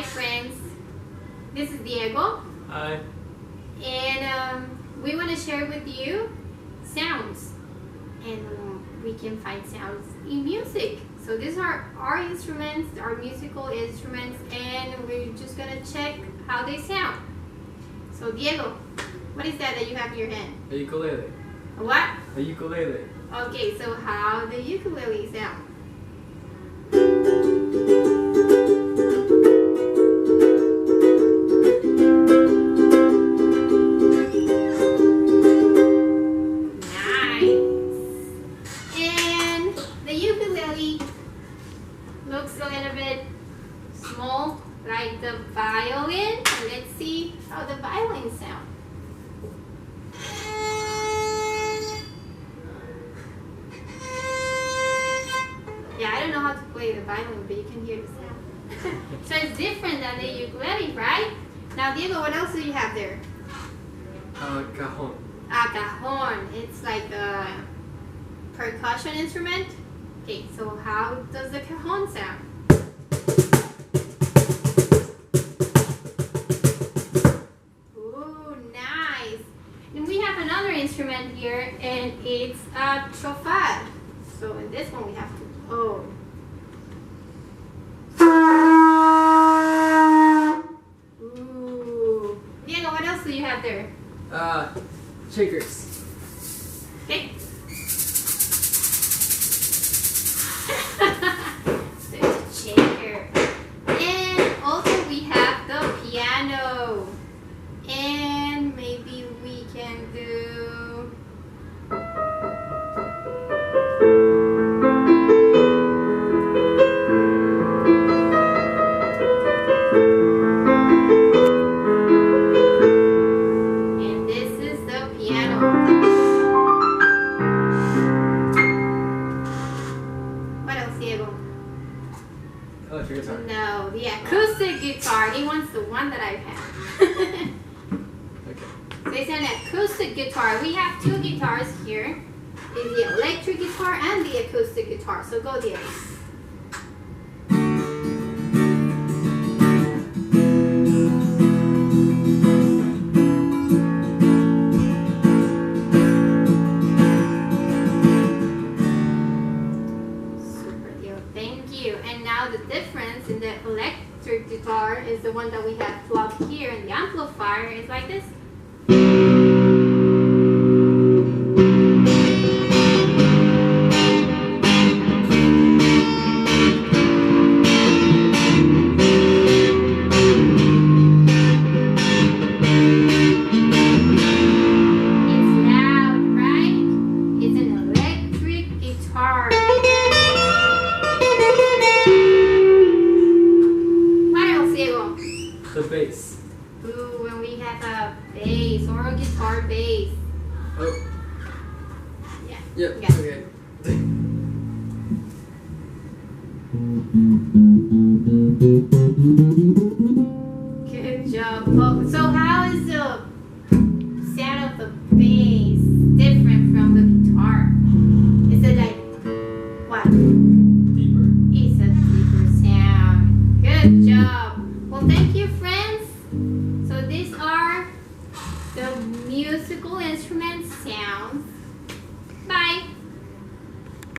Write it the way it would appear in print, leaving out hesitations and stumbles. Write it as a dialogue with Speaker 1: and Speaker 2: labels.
Speaker 1: friends, this is Diego.
Speaker 2: Hi.
Speaker 1: And we want to share with you sounds, and we can find sounds in music. So these are our instruments, our musical instruments, and we're just gonna check how they sound. So Diego, what is that you have in your hand?
Speaker 2: A ukulele.
Speaker 1: A what?
Speaker 2: A ukulele.
Speaker 1: Okay, so how the ukulele sound? Looks a little bit small, like the violin. Let's see how the violin sounds. Yeah, I don't know how to play the violin, but you can hear the sound. So it's different than the ukulele, right? Now, Diego, what else do you have there?
Speaker 2: Cajon.
Speaker 1: A cajon. It's like a percussion instrument. Okay, so how does the cajon sound? Ooh, nice. And we have another instrument here, and it's a trofar. So in this one we have to blow. Ooh. Diego, what else do you have there?
Speaker 2: Shakers.
Speaker 1: Okay. There's a shaker. And also we have the piano. And maybe we can do and this is the piano. What else, Diego?
Speaker 2: Electric guitar.
Speaker 1: No, the acoustic guitar. He wants the one that I have.
Speaker 2: Okay.
Speaker 1: So it's an acoustic guitar. We have two guitars here. It's the electric guitar and the acoustic guitar. So go, Diego. Thank you. And now the difference in the electric guitar is the one that we have plugged here, and the amplifier is like this. It's loud, right? It's an electric guitar.
Speaker 2: The bass.
Speaker 1: Ooh, and we have a bass or a guitar bass.
Speaker 2: Oh.
Speaker 1: Yeah.
Speaker 2: Yep.
Speaker 1: Yeah.
Speaker 2: Okay.
Speaker 1: Good job. Oh, so how is the sound of the bass different from the guitar? Is it like what?